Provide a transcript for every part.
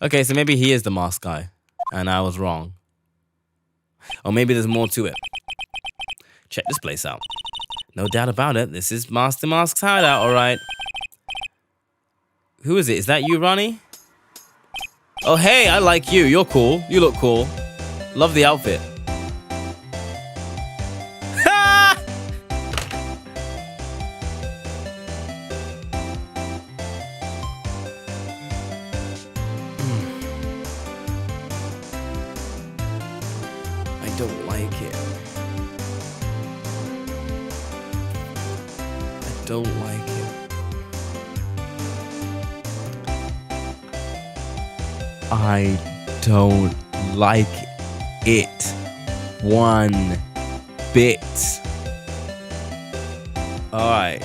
Okay, so maybe he is the mask guy, and I was wrong. Or maybe there's more to it. Check this place out. No doubt about it, this is Master Mask's hideout, alright. Who is it? Is that you, Ronnie? Oh, hey, I like you. You're cool. You look cool. Love the outfit. I don't like it. I don't like it. I don't like it one bit. Alright.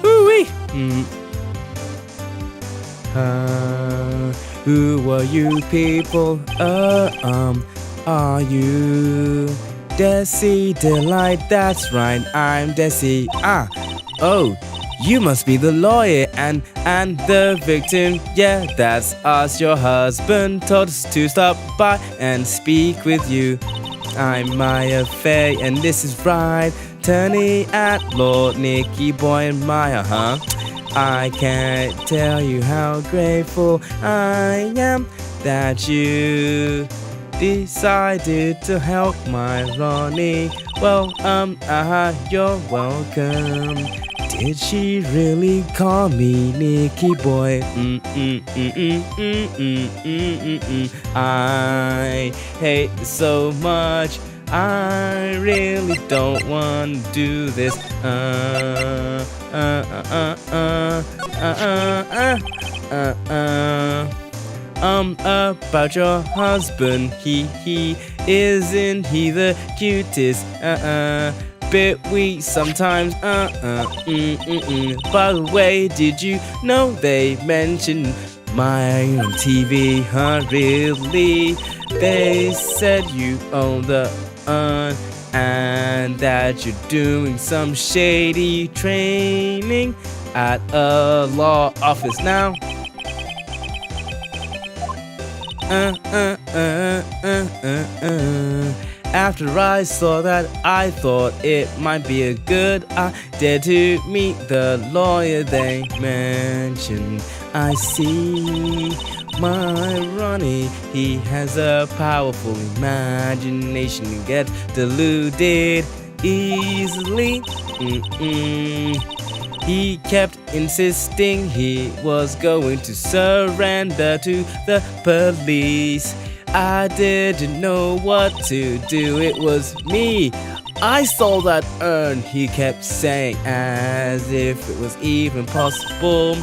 Woo-wee! Who are you people? Are you Desi Delight? That's right, I'm Desi. Oh, you must be the lawyer and the victim. Yeah, that's us. Your husband told us to stop by and speak with you. I'm Maya Faye and this is Wright, attorney at law, Nicky Boy and Maya, I can't tell you how grateful I am that you decided to help my Ronnie. Well, you're welcome. Did she really call me Nicky Boy? I hate this so much. I really don't want to do this. About your husband, he isn't he the cutest? Bit weak sometimes. By the way, did you know they mentioned mine on TV? Really? They said you own the and that you're doing some shady training at a law office now. After I saw that, I thought it might be a good idea to meet the lawyer they mentioned. I see my Ronnie, he has a powerful imagination and gets deluded easily. He kept insisting he was going to surrender to the police. I didn't know what to do, it was me. I stole that urn, he kept saying, as if it was even possible.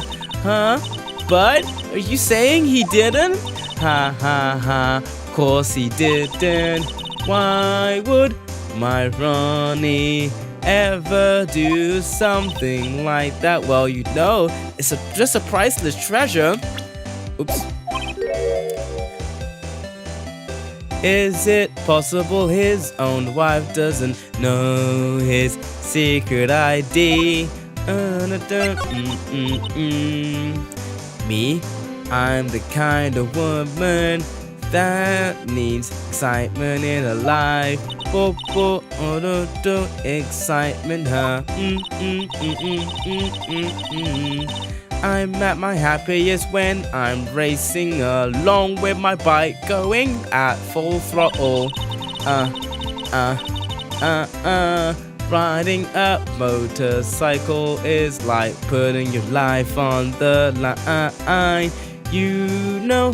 But are you saying he didn't? Ha ha ha, of course he didn't. Why would my Ronnie ever do something like that? Well, you know, it's just a priceless treasure. Oops. Is it possible his own wife doesn't know his secret ID? Me, I'm the kind of woman that needs excitement in her life. Excitement, I'm at my happiest when I'm racing along with my bike, going at full throttle. Riding a motorcycle is like putting your life on the line. You know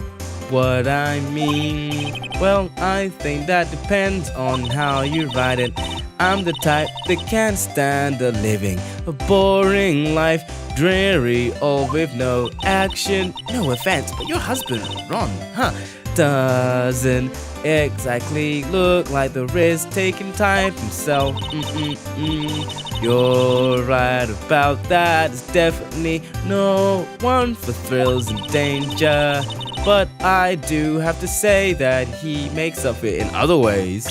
what I mean. Well, I think that depends on how you ride it. I'm the type that can't stand a living a boring life, dreary, all with no action. No offense, but your husband, Ron, doesn't exactly look like the risk-taking type himself. You're right about that. It's definitely no one for thrills and danger. But I do have to say that he makes up for it in other ways.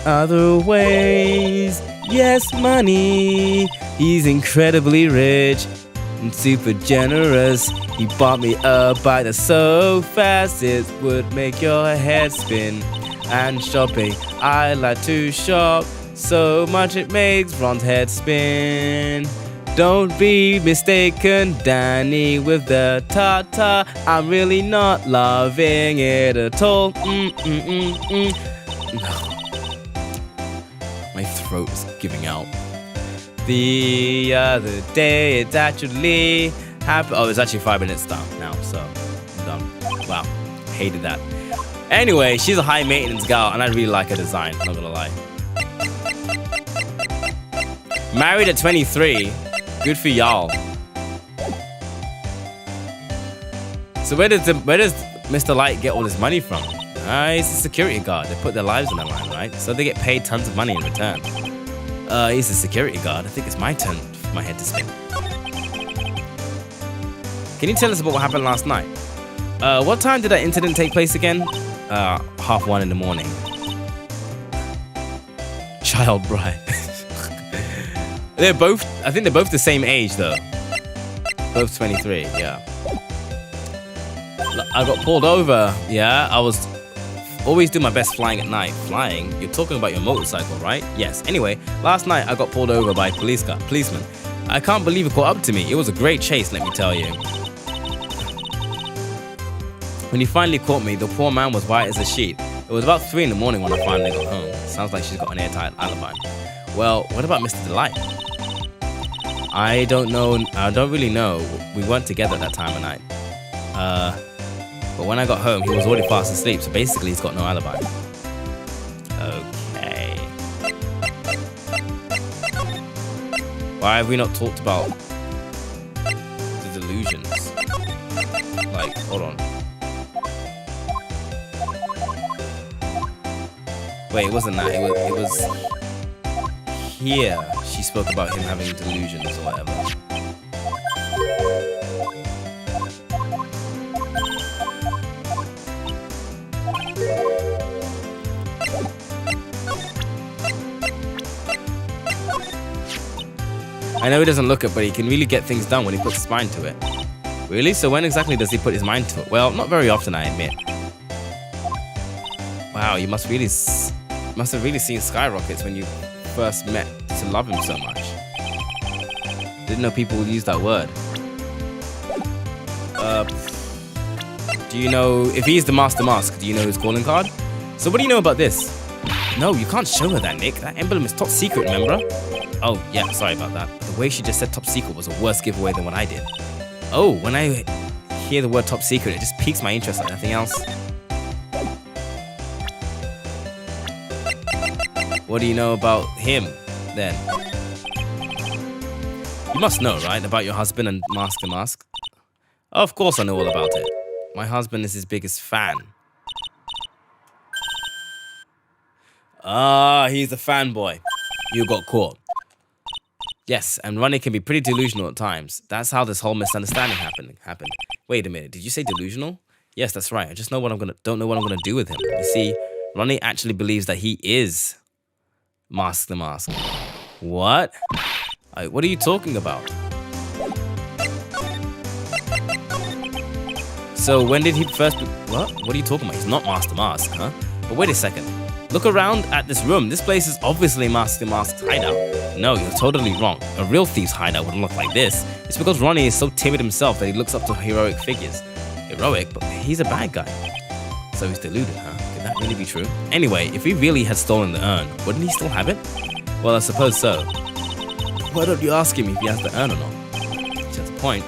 Other ways, Yes, money. He's incredibly rich and super generous. He bought me a bike that's so fast it would make your head spin. And shopping, I like to shop so much it makes Ron's head spin. Don't be mistaken, Danny, with the ta-ta. I'm really not loving it at all. My throat is giving out. The other day, it's actually happened. Oh, it's actually 5 minutes down now, so I'm done. Wow, hated that. Anyway, she's a high maintenance gal, and I really like her design, not gonna lie. Married at 23. Good for y'all. So where does Mr. Light get all this money from? He's a security guard. They put their lives on the line, right? So they get paid tons of money in return. He's a security guard. I think it's my turn for my head to spin. Can you tell us about what happened last night? What time did that incident take place again? 1:30 in the morning. Child bride. I think they're both the same age though. Both 23, yeah. I got pulled over, yeah. I was always do my best flying at night. Flying? You're talking about your motorcycle, right? Yes. Anyway, last night I got pulled over by a policeman. I can't believe he caught up to me. It was a great chase, let me tell you. When he finally caught me, the poor man was white as a sheet. It was about 3 in the morning when I finally got home. Sounds like she's got an airtight alibi. Well, what about Mr. Delight? I don't know. I don't really know. We weren't together at that time of night. But when I got home, he was already fast asleep. So basically, he's got no alibi. Okay. Why have we not talked about the delusions? Like, hold on. Wait, it wasn't that. It was here. She spoke about him having delusions or whatever. I know he doesn't look it, but he can really get things done when he puts his mind to it. Really? So when exactly does he put his mind to it? Well, not very often, I admit. Wow, you must have really seen skyrockets when you first met to love him so much. Didn't know people would use that word. Do you know if he's the Master Mask? Do you know his calling card? So what do you know about this? No, you can't show her that, Nick. That emblem is top secret, remember? Oh yeah, sorry about that. The way she just said top secret was a worse giveaway than what I did. Oh, when I hear the word top secret, it just piques my interest like nothing else. What do you know about him, then? You must know, right, about your husband and Mask the Mask? Oh, of course I know all about it. My husband is his biggest fan. Ah, he's a fanboy. You got caught. Yes, and Ronnie can be pretty delusional at times. That's how this whole misunderstanding happened. Wait a minute, did you say delusional? Yes, that's right. I just don't know what I'm gonna do with him. You see, Ronnie actually believes that he is Mask the Mask. What? What are you talking about? So when did he first what? What are you talking about? He's not Master Mask, huh? But wait a second. Look around at this room. This place is obviously Master Mask's hideout. No, you're totally wrong. A real thief's hideout wouldn't look like this. It's because Ronnie is so timid himself that he looks up to heroic figures. Heroic? But he's a bad guy. So he's deluded, huh? Could that really be true? Anyway, if he really had stolen the urn, wouldn't he still have it? Well, I suppose so. Why don't you ask him if he has the urn or not? Which has a point.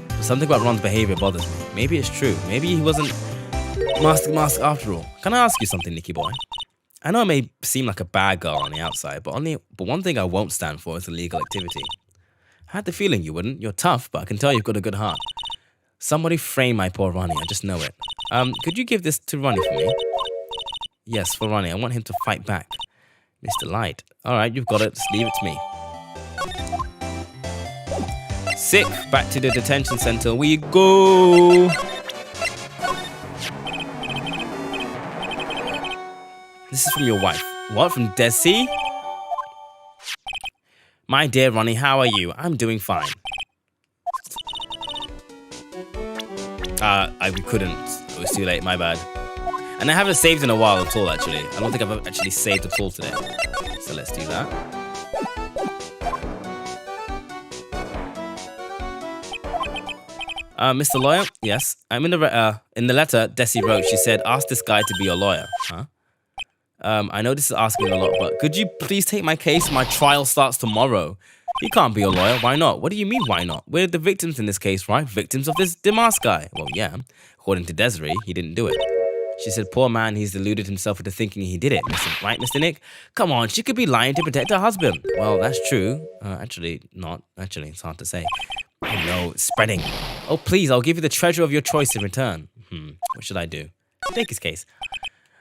But something about Ron's behavior bothers me. Maybe it's true. Maybe he wasn't Master Mask after all. Can I ask you something, Nicky boy? I know I may seem like a bad girl on the outside, but one thing I won't stand for is illegal activity. I had the feeling you wouldn't. You're tough, but I can tell you've got a good heart. Somebody frame my poor Ronnie. I just know it. Could you give this to Ronnie for me? Yes, for Ronnie. I want him to fight back. Mr. Light. All right, you've got it. Just leave it to me. Sick. Back to the detention center we go. This is from your wife. What? From Desi? My dear Ronnie, how are you? I'm doing fine. We couldn't. It was too late, my bad. And I haven't saved in a while at all, actually. I don't think I've actually saved at all today. So let's do that. Mr. Lawyer? Yes. I'm in the letter Desi wrote, she said, ask this guy to be your lawyer. Huh? I know this is asking a lot, but could you please take my case? My trial starts tomorrow. He can't be a lawyer. Why not? What do you mean, why not? We're the victims in this case, right? Victims of this Dimas guy. Well, yeah. According to Desiree, he didn't do it. She said, poor man, he's deluded himself into thinking he did it. Right, Mr. Nick? Come on, she could be lying to protect her husband. Well, that's true. Actually, not. Actually, it's hard to say. I know, it's spreading. Oh, please, I'll give you the treasure of your choice in return. What should I do? Take his case.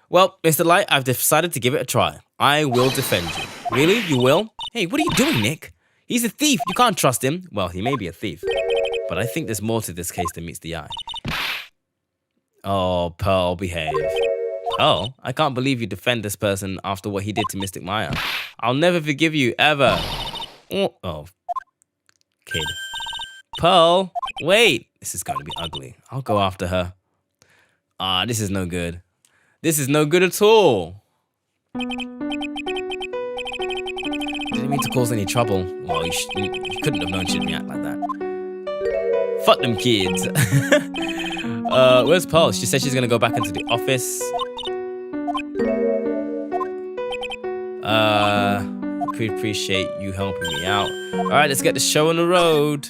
Well, Mr. Light, I've decided to give it a try. I will defend you. Really? You will? Hey, what are you doing, Nick? He's a thief. You can't trust him. Well, he may be a thief. But I think there's more to this case than meets the eye. Oh, Pearl, behave. Pearl? I can't believe you defend this person after what he did to Mystic Maya. I'll never forgive you, ever. Oh. Kid. Pearl, wait. This is going to be ugly. I'll go after her. This is no good. This is no good at all. Didn't mean to cause any trouble. Well, you couldn't have known she'd react like that. Fuck them kids. Where's Pearl? She said she's gonna go back into the office. Appreciate you helping me out. All right, let's get the show on the road.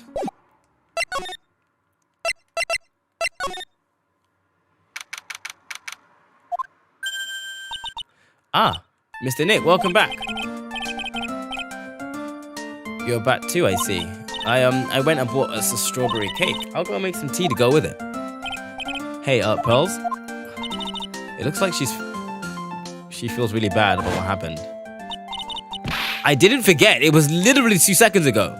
Mr. Nick, welcome back. You're back too, I see. I went and bought us a strawberry cake. I'll go make some tea to go with it. Hey, Pearls. It looks like she feels really bad about what happened. I didn't forget. It was literally 2 seconds ago.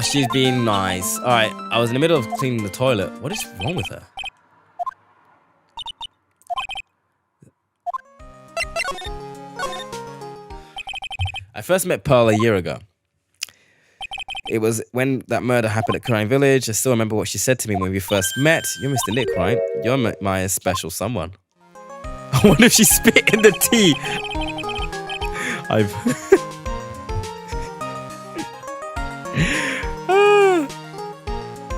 She's being nice. All right, I was in the middle of cleaning the toilet. What is wrong with her? I first met Pearl a year ago. It was when that murder happened at Crime Village. I still remember what she said to me when we first met. You're Mr. Nick, right? You're my special someone. I wonder if she spit in the tea.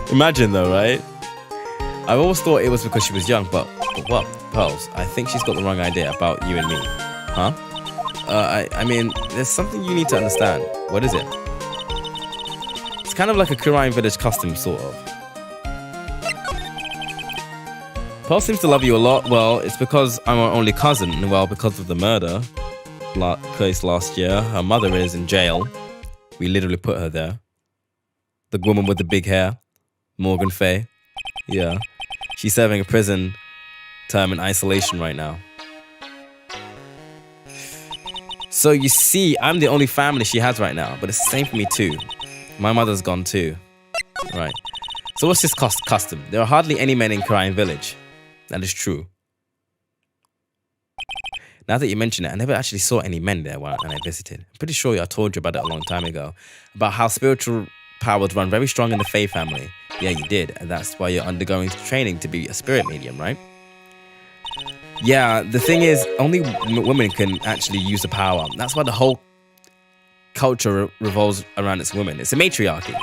Imagine though, right? I've always thought it was because she was young, but what? Pearls, I think she's got the wrong idea about you and me. Huh? I mean, there's something you need to understand. What is it? It's kind of like a Kurine Village custom, sort of. Pearl seems to love you a lot. Well, it's because I'm her only cousin. Well, because of the murder case last year, her mother is in jail. We literally put her there. The woman with the big hair. Morgan Fay. Yeah. She's serving a prison term in isolation right now. So you see, I'm the only family she has right now, but it's the same for me too. My mother's gone too. Right. So what's this custom? There are hardly any men in Kurine Village. That is true. Now that you mention it, I never actually saw any men there when I visited. I'm pretty sure I told you about it a long time ago. About how spiritual powers run very strong in the Fae family. Yeah, you did. And that's why you're undergoing training to be a spirit medium, right? Yeah, the thing is, only women can actually use the power. That's why the whole culture revolves around its women. It's a matriarchy.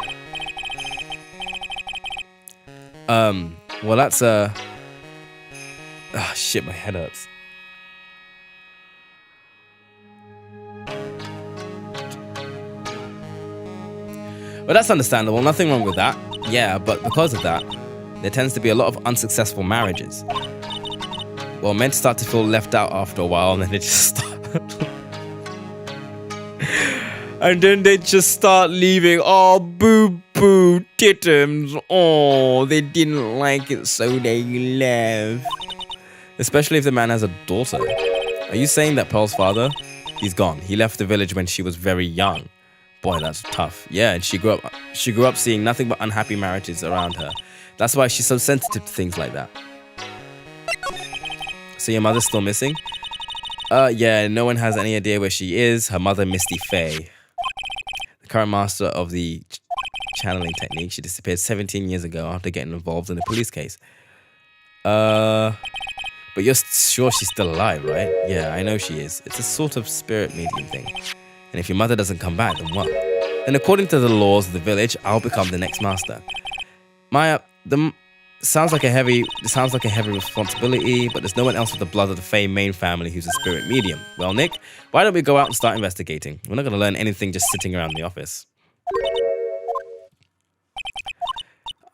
Well, that's shit, my head hurts. Well, that's understandable. Nothing wrong with that. Yeah, but because of that, there tends to be a lot of unsuccessful marriages. Well, men start to feel left out after a while, and then they just start... and then they just start leaving. Oh, boo-boo, tittums. Oh, they didn't like it, so they left. Especially if the man has a daughter. Are you saying that Pearl's father? He's gone. He left the village when she was very young. Boy, that's tough. Yeah, and she grew up seeing nothing but unhappy marriages around her. That's why she's so sensitive to things like that. So your mother's still missing? Yeah, no one has any idea where she is. Her mother, Misty Faye, the current master of the channeling technique. She disappeared 17 years ago after getting involved in a police case. But you're sure she's still alive, right? Yeah, I know she is. It's a sort of spirit medium thing. And if your mother doesn't come back, then what? Then according to the laws of the village, I'll become the next master. Sounds like a heavy responsibility, but there's no one else with the blood of the Faye main family who's a spirit medium. Well, Nick, why don't we go out and start investigating? We're not going to learn anything just sitting around the office.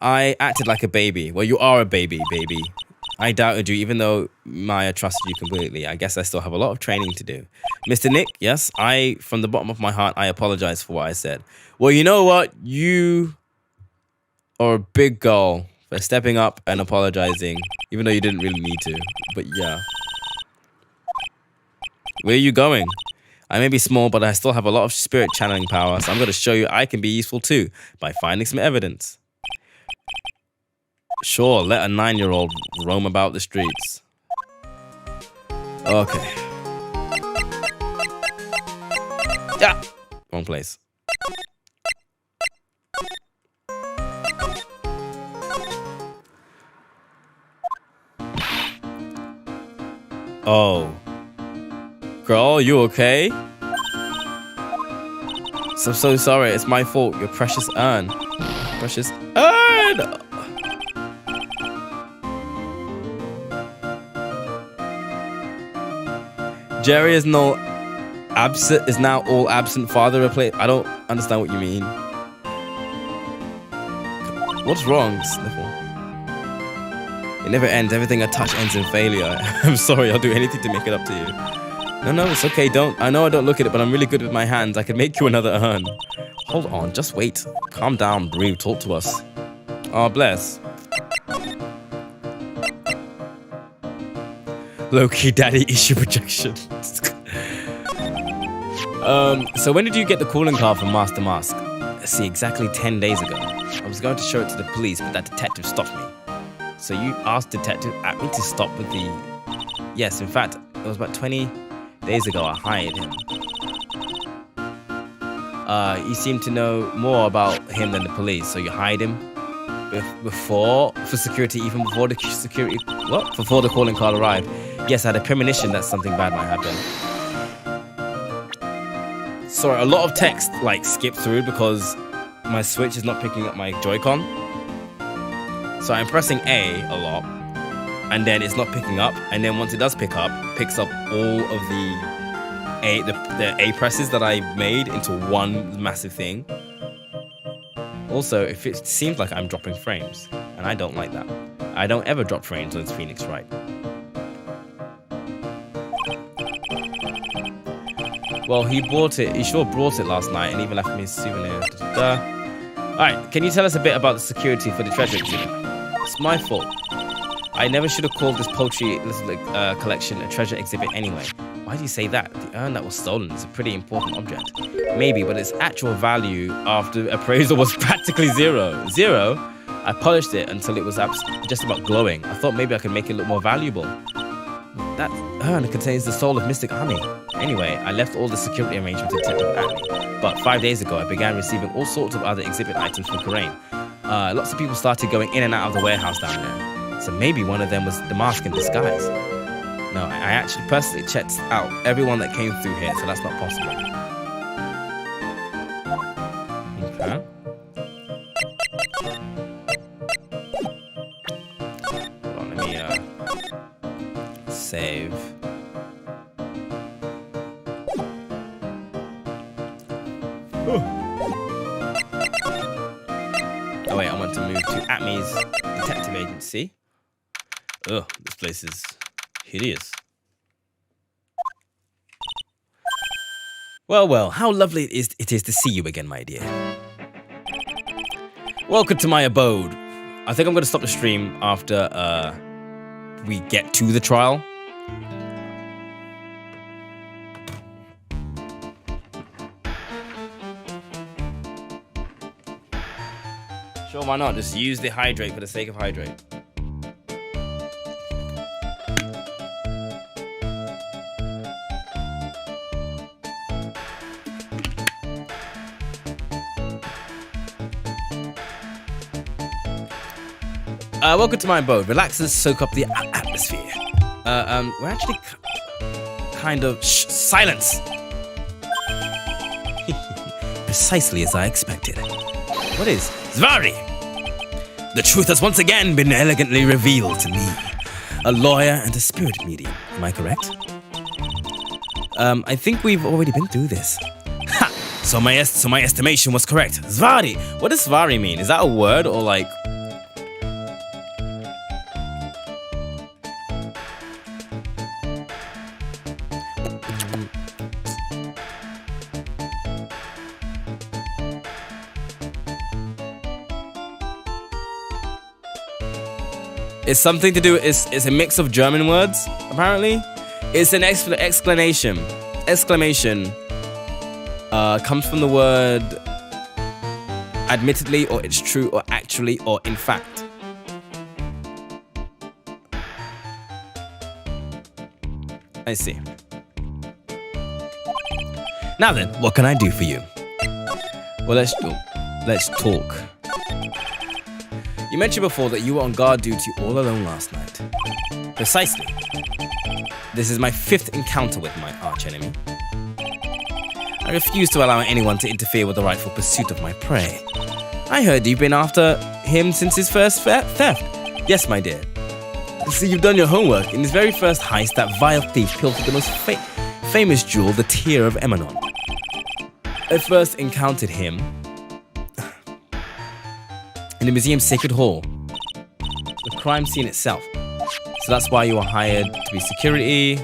I acted like a baby. Well, you are a baby. I doubted you, even though Maya trusted you completely. I guess I still have a lot of training to do. Mr. Nick, yes, from the bottom of my heart, I apologize for what I said. Well, you know what? You are a big girl for stepping up and apologizing, even though you didn't really need to. But yeah. Where are you going? I may be small, but I still have a lot of spirit channeling power, so I'm going to show you I can be useful too by finding some evidence. Sure, let a 9-year-old roam about the streets. Okay. Yeah! Wrong place. Oh. Girl, you okay? So sorry, it's my fault. Your precious urn. Precious urn! Jerry is now all absent father replaced. I don't understand what you mean. What's wrong, Sniffle? It never ends. Everything I touch ends in failure. I'm sorry, I'll do anything to make it up to you. No, it's okay. I know I don't look at it, but I'm really good with my hands. I can make you another urn. Hold on, just wait. Calm down, breathe, talk to us. Oh, bless. Low-key daddy issue projection. So when did you get the calling card from Master Mask? Let's see, exactly 10 days ago. I was going to show it to the police, but that detective stopped me. So you asked Detective Atme to stop with the... Yes, in fact, it was about 20 days ago I hired him. You seem to know more about him than the police, so you hired him for security, even before the security... What? Before the calling card arrived. Yes, I had a premonition that something bad might happen. Sorry, a lot of text skipped through because my Switch is not picking up my Joy-Con. So I'm pressing A a lot, and then it's not picking up. And then once it does pick up, picks up all of the A presses that I made into one massive thing. Also, if it seems like I'm dropping frames, and I don't like that. I don't ever drop frames on Phoenix Wright. Well, he sure brought it last night and even left me a souvenir. Alright, can you tell us a bit about the security for the treasure exhibit? It's my fault. I never should have called this poultry collection a treasure exhibit anyway. Why do you say that? The urn that was stolen is a pretty important object. Maybe, but its actual value after appraisal was practically zero. Zero? I polished it until it was just about glowing. I thought maybe I could make it look more valuable. That urn contains the soul of Mystic Army. Anyway, I left all the security arrangements to Detective Atme. But 5 days ago, I began receiving all sorts of other exhibit items from Karain. Lots of people started going in and out of the warehouse down there. So maybe one of them was the mask in disguise. No, I actually personally checked out everyone that came through here, so that's not possible. Okay. Hold on, let me save. Oh wait, I want to move to Atme's detective agency. Ugh, this place is hideous. Well, how lovely it is to see you again, my dear. Welcome to my abode. I think I'm going to stop the stream after we get to the trial. Sure, why not? Just use the hydrate for the sake of hydrate. Welcome to my abode. Relax and soak up the atmosphere. We're actually kind of... Shh, silence! Precisely as I expected. What is? Zvari! The truth has once again been elegantly revealed to me. A lawyer and a spirit medium. Am I correct? I think we've already been through this. Ha! So my estimation was correct. Zvari! What does Zvari mean? Is that a word or like... It's something to do. It's a mix of German words. Apparently, it's an exclamation. Exclamation comes from the word admittedly, or it's true, or actually, or in fact. I see. Now then, what can I do for you? Well, let's talk. You mentioned before that you were on guard duty all alone last night. Precisely. This is my 5th encounter with my archenemy. I refuse to allow anyone to interfere with the rightful pursuit of my prey. I heard you've been after him since his first theft. Yes, my dear. So you've done your homework. In his very first heist, that vile thief pilfered the most famous jewel, the Tear of Emanon. I first encountered him in the museum's sacred hall, the crime scene itself. So that's why you were hired to be security.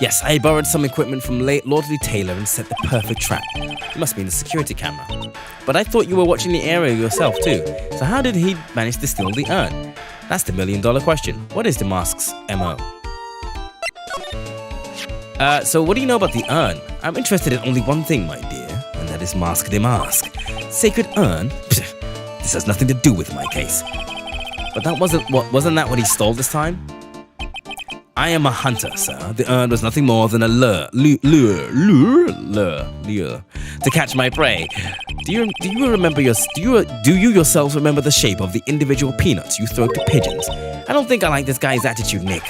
Yes, I borrowed some equipment from late Lordly Taylor and set the perfect trap. It must be in the security camera. But I thought you were watching the area yourself too. So how did he manage to steal the urn? That's the million-dollar question. What is Damask's MO? So what do you know about the urn? I'm interested in only one thing, my dear, and that is Mask Damask. Sacred urn? This has nothing to do with my case. But that wasn't that what he stole this time? I am a hunter, sir. The urn was nothing more than a lure to catch my prey. Do you yourselves remember the shape of the individual peanuts you throw to pigeons? I don't think I like this guy's attitude, Nick.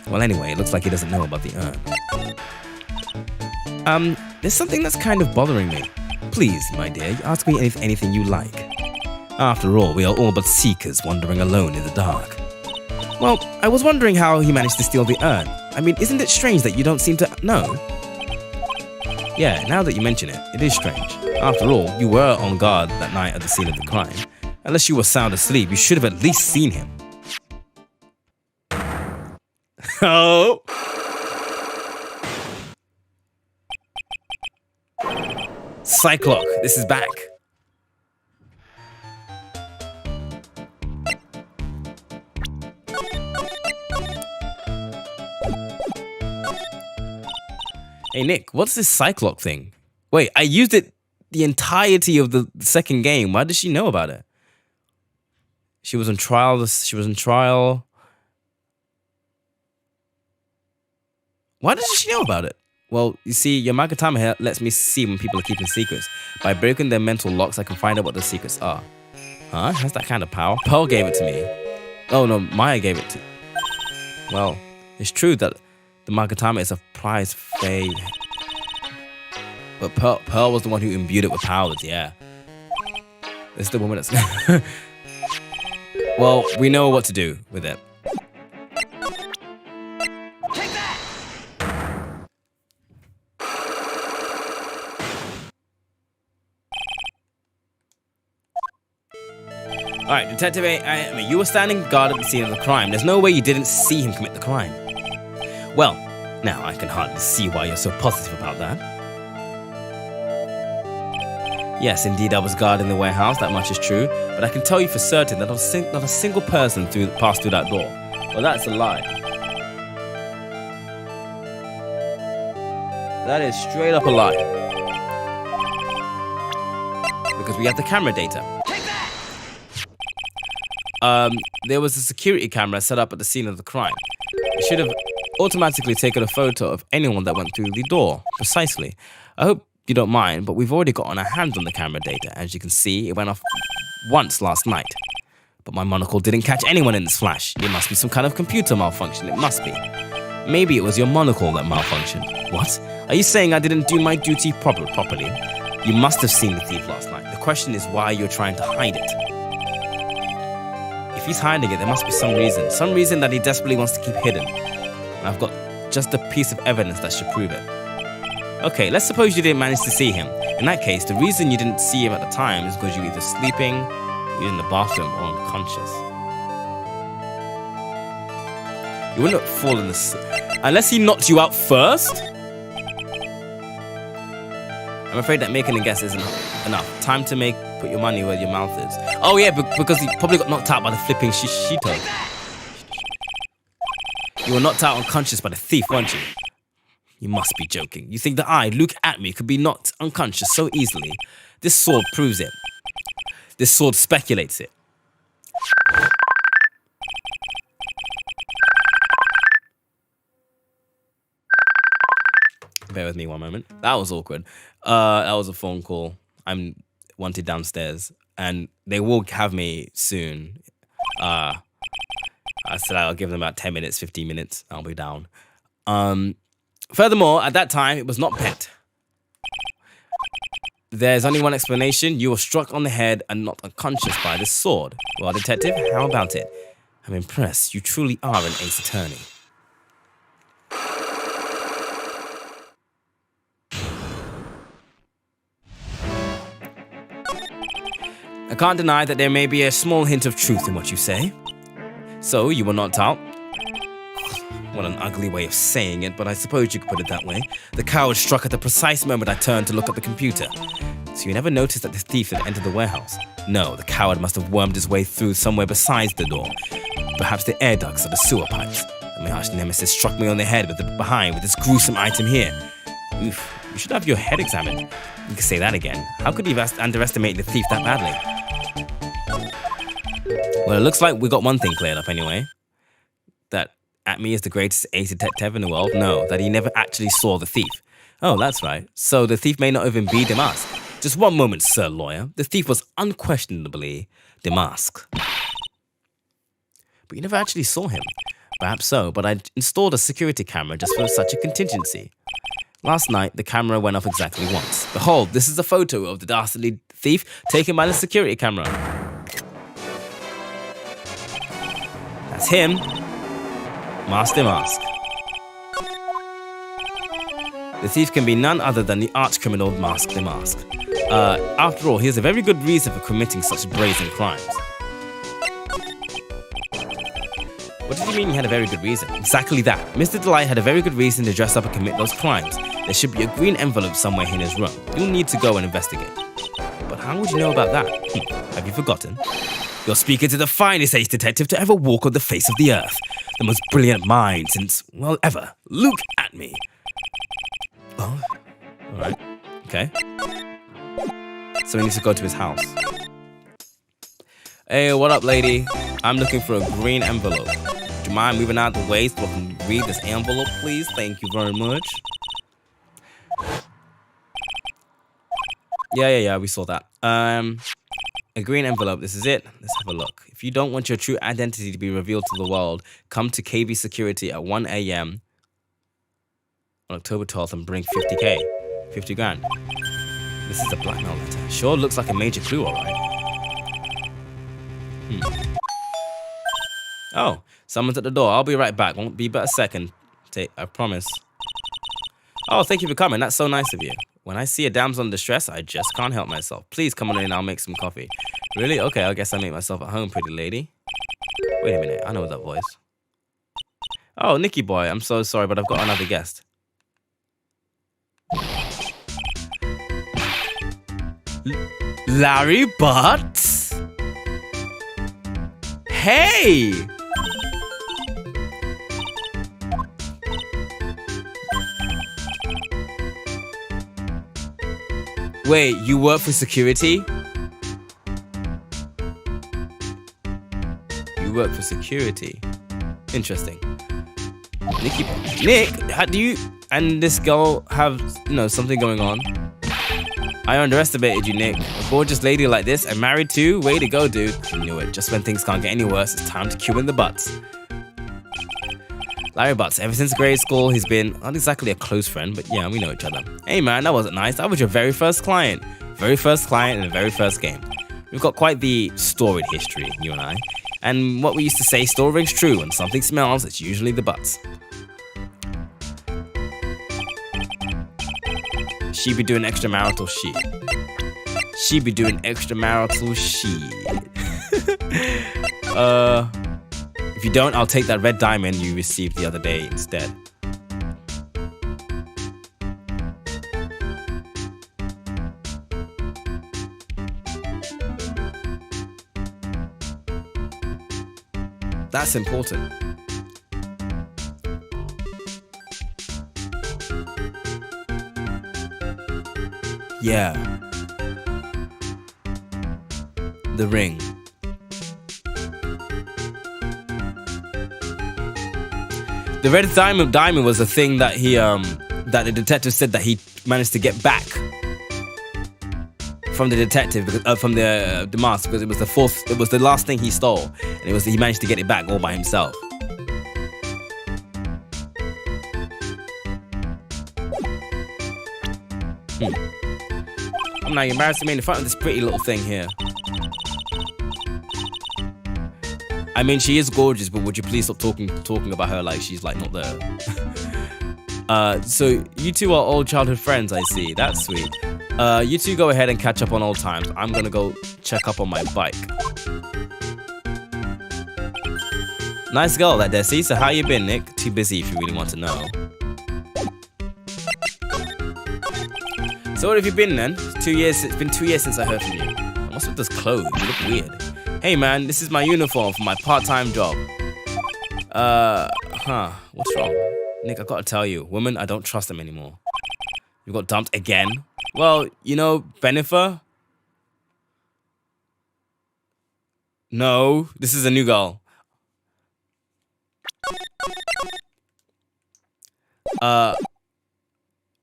Well, anyway, it looks like he doesn't know about the urn. There's something that's kind of bothering me. Please, my dear, ask me anything you like. After all, we are all but seekers wandering alone in the dark. Well, I was wondering how he managed to steal the urn. I mean, isn't it strange that you don't seem to know? Yeah, now that you mention it, it is strange. After all, you were on guard that night at the scene of the crime. Unless you were sound asleep, you should have at least seen him. Oh! Cyclock, this is back. Hey Nick, what's this Cyclock thing? Wait, I used it the entirety of the second game. Why does she know about it? She was on trial. Why does she know about it? Well, you see, your Magatama here lets me see when people are keeping secrets. By breaking their mental locks, I can find out what the secrets are. Huh? Has that kind of power? Pearl gave it to me. Oh no, Maya gave it to... Well, it's true that the Magatama is a prize fade. But Pearl was the one who imbued it with powers, yeah. It's the woman that's... Well, we know what to do with it. Take that! Alright, Detective A, you were standing guard at the scene of the crime. There's no way you didn't see him commit the crime. Well, now I can hardly see why you're so positive about that. Yes, indeed, I was guarding the warehouse, that much is true, but I can tell you for certain that not a single person passed through that door. Well, that's a lie. That is straight up a lie. Because we have the camera data. Take that! there was a security camera set up at the scene of the crime. It should have automatically taken a photo of anyone that went through the door. Precisely. I hope you don't mind, but we've already gotten our hands on the camera data. As you can see, it went off once last night. But my monocle didn't catch anyone in this flash. It must be some kind of computer malfunction. It must be. Maybe it was your monocle that malfunctioned. What? Are you saying I didn't do my duty properly? You must have seen the thief last night. The question is why you're trying to hide it. If he's hiding it, there must be some reason. Some reason that he desperately wants to keep hidden. I've got just a piece of evidence that should prove it. Okay, let's suppose you didn't manage to see him. In that case, the reason you didn't see him at the time is because you were either sleeping, you're in the bathroom, or unconscious. You wouldn't have fallen asleep. Unless he knocked you out first? I'm afraid that making a guess isn't enough. Time to put your money where your mouth is. Oh yeah, because he probably got knocked out by the flipping shishito. You were knocked out unconscious by the thief, weren't you? You must be joking. You think that I, Luke Atme, could be knocked unconscious so easily? This sword proves it. This sword speculates it. Bear with me one moment. That was awkward. That was a phone call. I'm wanted downstairs, and they will have me soon. I said I'll give them about 10 minutes, 15 minutes. I'll be down. Furthermore, at that time, it was not pet. There's only one explanation. You were struck on the head and not unconscious by this sword. Well, detective, how about it? I'm impressed. You truly are an ace attorney. I can't deny that there may be a small hint of truth in what you say. So, you were knocked out? What an ugly way of saying it, but I suppose you could put it that way. The coward struck at the precise moment I turned to look at the computer. So you never noticed that the thief had entered the warehouse? No, the coward must have wormed his way through somewhere besides the door. Perhaps the air ducts or the sewer pipes. And my arch nemesis struck me on the head behind with this gruesome item here. Oof, you should have your head examined. You can say that again. How could you underestimate the thief that badly? Well, it looks like we got one thing cleared up anyway. That Atme is the greatest ace detective in the world? No, that he never actually saw the thief. Oh, that's right. So the thief may not even be demasked. Just one moment, sir lawyer. The thief was unquestionably demasked. But you never actually saw him. Perhaps so, but I installed a security camera just for such a contingency. Last night, the camera went off exactly once. Behold, this is a photo of the dastardly thief taken by the security camera. That's him. Mask demask. The thief can be none other than the arch-criminal Mask demask. After all, he has a very good reason for committing such brazen crimes. What did you mean he had a very good reason? Exactly that. Mr. Delight had a very good reason to dress up and commit those crimes. There should be a green envelope somewhere in his room. You'll need to go and investigate. But how would you know about that? Have you forgotten? You're speaking to the finest ace detective to ever walk on the face of the earth. The most brilliant mind since, well, ever. Look at me. Oh, all right. Okay. So we need to go to his house. Hey, what up, lady? I'm looking for a green envelope. Do you mind moving out of the way so I can read this envelope, please? Thank you very much. Yeah, we saw that. A green envelope, this is it. Let's have a look. If you don't want your true identity to be revealed to the world, come to KB Security at 1 a.m. on October 12th and bring 50K. 50 grand. This is a blackmail letter. Sure looks like a major clue, alright. Oh, someone's at the door. I'll be right back. Won't be but a second. I promise. Oh, thank you for coming. That's so nice of you. When I see a damsel in distress, I just can't help myself. Please come on in and I'll make some coffee. Really? Okay, I guess I'll make myself at home, pretty lady. Wait a minute, I know that voice. Oh, Nicky boy, I'm so sorry, but I've got another guest. Larry Butts? Hey! Wait, you work for security? work for security. Interesting. Nick, how do you and this girl have, something going on? I underestimated you, Nick. A gorgeous lady like this and married too? Way to go, dude. I knew it. Just when things can't get any worse, it's time to cue in the butts. Larry Butts. Ever since grade school, he's been not exactly a close friend, but yeah, we know each other. Hey man, that wasn't nice. That was your very first client. Very first client in the very first game. We've got quite the storied history, you and I. And what we used to say still rings true. When something smells, it's usually the butts. She be doing extramarital shit. She be doing extramarital shit. If you don't, I'll take that red diamond you received the other day instead. That's important. Yeah. The ring. The red diamond was the thing that that the detective said that he managed to get back from the detective, from the mask, because it was the last thing he stole, and he managed to get it back all by himself. I'm not embarrassing me in front of this pretty little thing here. I mean, she is gorgeous, but would you please stop talking about her like she's like not there? So you two are old childhood friends, I see. That's sweet. You two go ahead and catch up on old times. I'm gonna go check up on my bike. Nice girl, that Desi. So how you been, Nick? Too busy if you really want to know. So what have you been then? 2 years. It's been 2 years since I heard from you. What's with those clothes? You look weird. Hey man, this is my uniform for my part-time job. What's wrong? Nick, I gotta tell you, women, I don't trust them anymore. You got dumped again? Well, you know, Benifer? No, this is a new girl.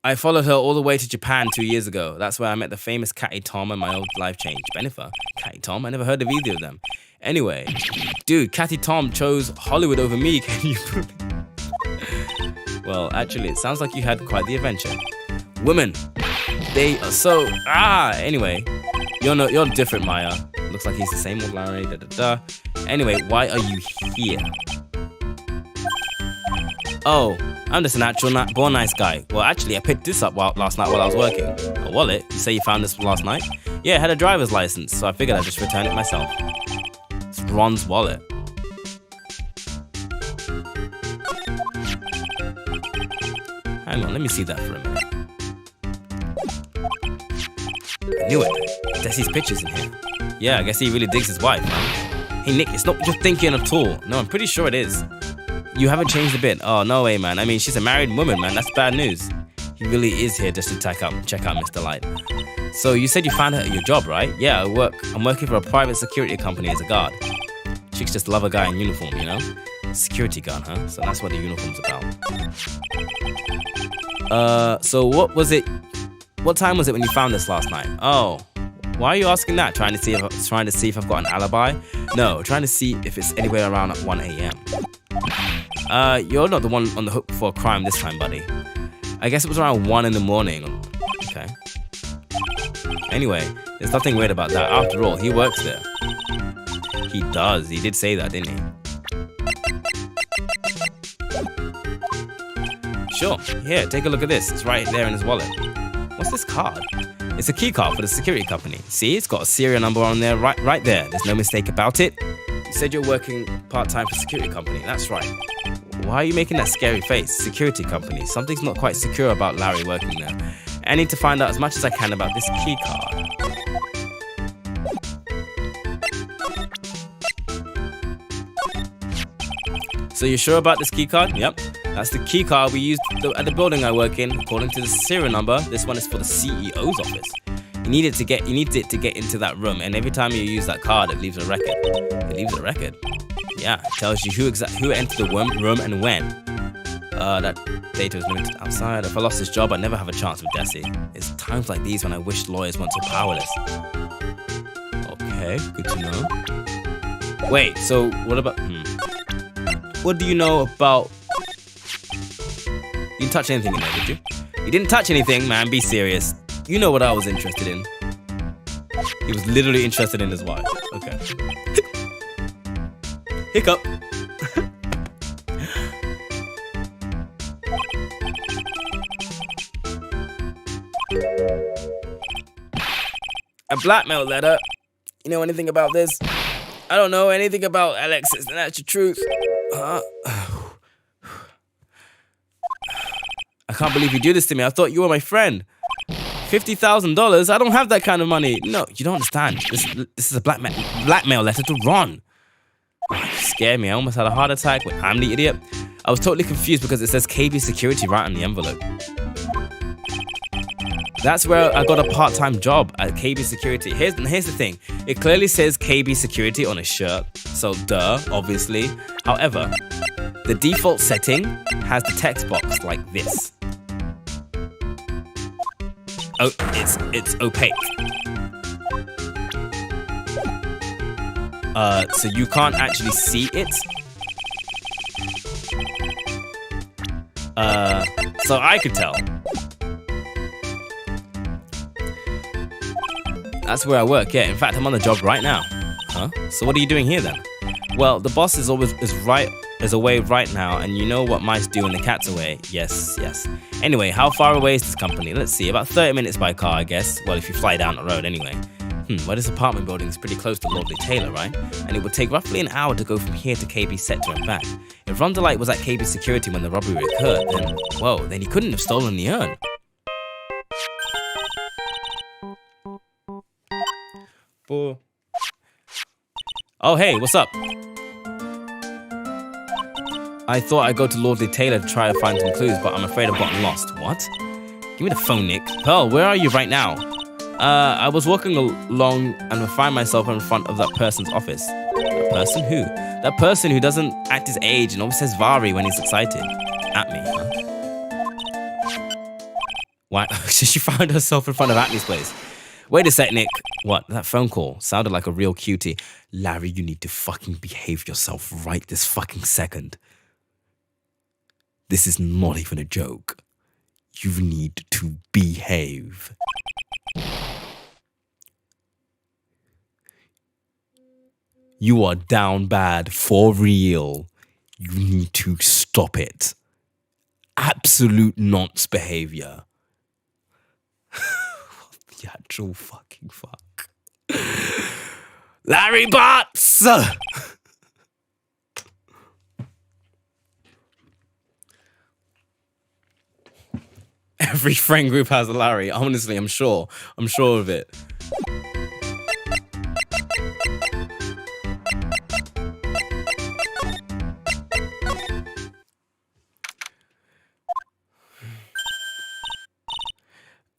I followed her all the way to Japan 2 years ago. That's where I met the famous Catty Tom and my old life changed. Benifer? Catty Tom? I never heard of either of them. Anyway, dude, Catty Tom chose Hollywood over me. Can you believe? Well, actually, it sounds like you had quite the adventure. Women, they are so... Anyway, you're different, Maya. Looks like he's the same old Larry, Anyway, why are you here? Oh, I'm just a natural born nice guy. Well, actually, I picked this up last night while I was working. A wallet? You say you found this last night? Yeah, it had a driver's license, so I figured I'd just return it myself. It's Ron's wallet. Hang on, let me see that for a minute. I knew it. Desi's picture's in here. Yeah, I guess he really digs his wife, man. Hey, Nick, it's not just thinking at all. No, I'm pretty sure it is. You haven't changed a bit. Oh, no way, man. I mean, she's a married woman, man. That's bad news. He really is here just to check out Mr. Light. So you said you found her at your job, right? Yeah, I'm working for a private security company as a guard. Chicks just love a guy in uniform, you know? Security guard, huh? So that's what the uniform's about. So what time was it when you found this last night? Oh, why are you asking that? Trying to see if I've got an alibi? No, trying to see if it's anywhere around at 1 a.m. You're not the one on the hook for a crime this time, buddy. I guess it was around 1 in the morning. Okay. Anyway, there's nothing weird about that. After all, he works there. He does. He did say that, didn't he? Sure. Here, take a look at this. It's right there in his wallet. What's this card? It's a key card for the security company. See, it's got a serial number on there right there. There's no mistake about it. You said you're working part-time for a security company. That's right. Why are you making that scary face? Security company. Something's not quite secure about Larry working there. I need to find out as much as I can about this key card. So you're sure about this key card? Yep. That's the key card we used at the building I work in. According to the serial number, this one is for the CEO's office. You need it to get into that room, and every time you use that card, it leaves a record. It leaves a record? Yeah, it tells you who entered the room and when. That data is limited outside. If I lost this job, I'd never have a chance with Desi. It's times like these when I wish lawyers weren't so powerless. Okay, good to know. Wait, so what about... What do you know about... You didn't touch anything in there, did you? You didn't touch anything, man. Be serious. You know what I was interested in. He was literally interested in his wife. Okay. Hiccup. A blackmail letter. You know anything about this? I don't know anything about Alexis, and that's the truth. I can't believe you do this to me. I thought you were my friend. $50,000? I don't have that kind of money. No, you don't understand. This is a blackmail letter to Ron. You scared me. I almost had a heart attack. Wait, I'm the idiot. I was totally confused because it says KB Security right on the envelope. That's where I got a part-time job at KB Security. Here's the thing. It clearly says KB Security on his shirt. So, duh, obviously. However, the default setting has the text box like this. Oh, it's opaque. So you can't actually see it. So I could tell. That's where I work, yeah. In fact, I'm on the job right now. Huh? So what are you doing here then? Well, the boss is away right now, and you know what mice do when the cat's away. Yes. Anyway, how far away is this company? Let's see, about 30 minutes by car, I guess. Well, if you fly down the road anyway. Well, this apartment building is pretty close to Lordly Taylor, right? And it would take roughly an hour to go from here to KB Sector and back. If Ron DeLite was at KB Security when the robbery occurred, then he couldn't have stolen the urn. Oh, hey, what's up? I thought I'd go to Lordly Taylor to try to find some clues, but I'm afraid I've gotten lost. What? Give me the phone, Nick. Pearl, where are you right now? I was walking along and I find myself in front of that person's office. That person who? That person who doesn't act his age and always says Vari when he's excited. At me, huh? Why? She found herself in front of Atme's place. Wait a sec, Nick. What? That phone call sounded like a real cutie. Larry, you need to fucking behave yourself right this fucking second. This is not even a joke. You need to behave. You are down bad for real. You need to stop it. Absolute nonce behavior. What the actual fucking fuck? Larry Butts! Every friend group has a Larry. Honestly, I'm sure. I'm sure of it.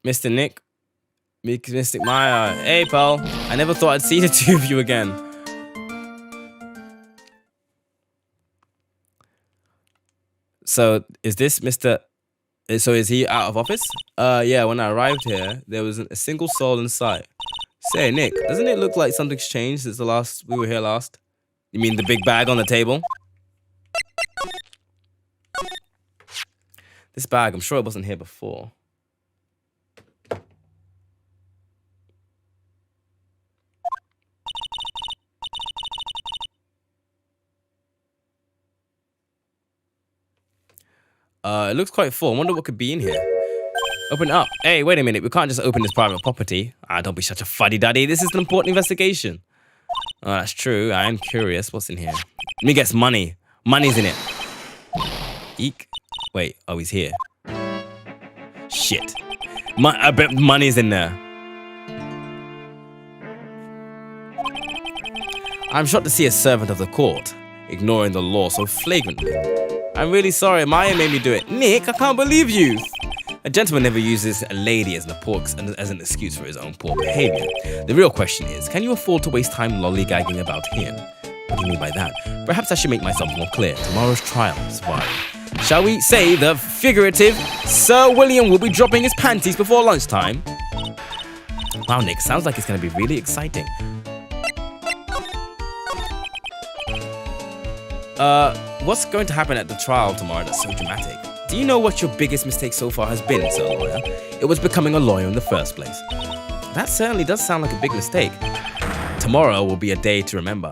Mr. Nick. Mystic Maya. Hey, pal. I never thought I'd see the two of you again. So, is this Mr... So is he out of office? Yeah, when I arrived here, there wasn't a single soul in sight. Say, Nick, doesn't it look like something's changed since we were here last? You mean the big bag on the table? This bag, I'm sure it wasn't here before. It looks quite full. I wonder what could be in here. Open it up. Hey, wait a minute. We can't just open this private property. Don't be such a fuddy-duddy. This is an important investigation. Oh, that's true. I am curious. What's in here? Let me guess. Money. Money's in it. Eek. Wait. Oh, he's here. Shit. I bet money's in there. I'm shocked to see a servant of the court ignoring the law so flagrantly. I'm really sorry, Maya made me do it. Nick, I can't believe you. A gentleman never uses a lady as an excuse for his own poor behavior. The real question is, can you afford to waste time lollygagging about him? What do you mean by that? Perhaps I should make myself more clear. Tomorrow's trial, Safari. Shall we say the figurative? Sir William will be dropping his panties before lunchtime. Wow, Nick, sounds like it's going to be really exciting. What's going to happen at the trial tomorrow that's so dramatic? Do you know what your biggest mistake so far has been, Sir Lawyer? It was becoming a lawyer in the first place. That certainly does sound like a big mistake. Tomorrow will be a day to remember.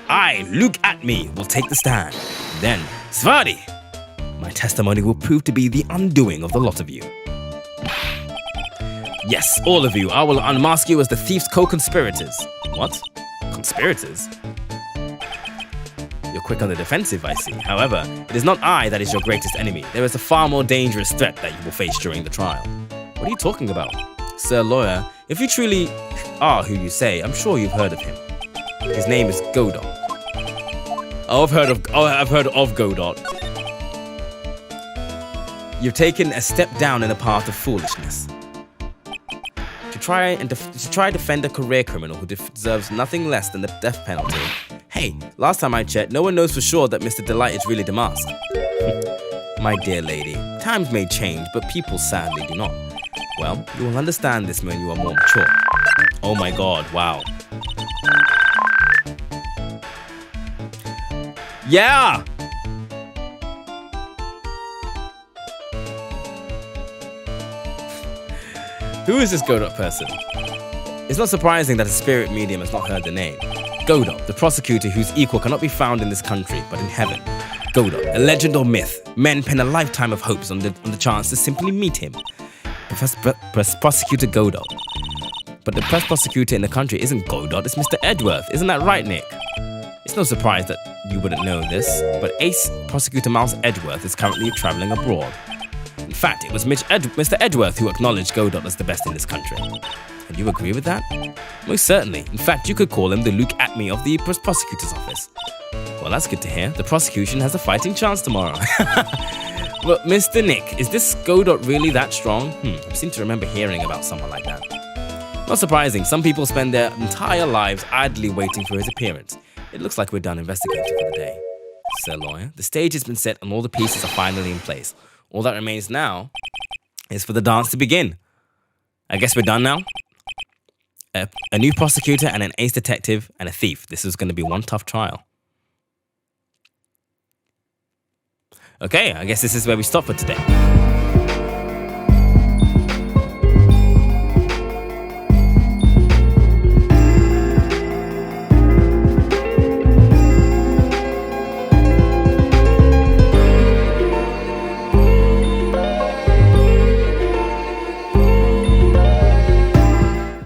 I, Luke Atme, will take the stand. Then, Svardi, my testimony will prove to be the undoing of the lot of you. Yes, all of you, I will unmask you as the thief's co-conspirators. What? Conspirators? You're quick on the defensive, I see. However, it is not I that is your greatest enemy. There is a far more dangerous threat that you will face during the trial. What are you talking about? Sir Lawyer, if you truly are who you say, I'm sure you've heard of him. His name is Godot. I've heard of Godot. You've taken a step down in the path of foolishness. To try defend a career criminal who deserves nothing less than the death penalty. Hey, last time I checked, no one knows for sure that Mr. Delight is really Damask. My dear lady, times may change, but people sadly do not. Well, you will understand this when you are more mature. Oh my god, wow. Yeah! Who is this Godot person? It's not surprising that a spirit medium has not heard the name. Godot, the prosecutor whose equal cannot be found in this country, but in heaven. Godot, a legend or myth. Men pin a lifetime of hopes on the chance to simply meet him. Prosecutor Godot. But the press prosecutor in the country isn't Godot, it's Mr. Edgeworth. Isn't that right, Nick? It's no surprise that you wouldn't know this, but Ace Prosecutor Miles Edgeworth is currently traveling abroad. In fact, it was Mr. Edgeworth who acknowledged Godot as the best in this country. And you agree with that? Most certainly. In fact, you could call him the Luke Atme of the prosecutor's office. Well, that's good to hear. The prosecution has a fighting chance tomorrow. But Mr. Nick, is this Godot really that strong? I seem to remember hearing about someone like that. Not surprising, some people spend their entire lives idly waiting for his appearance. It looks like we're done investigating for the day. Sir Lawyer, the stage has been set and all the pieces are finally in place. All that remains now is for the dance to begin. I guess we're done now? A new prosecutor and an ace detective and a thief. This is going to be one tough trial. Okay, I guess this is where we stop for today.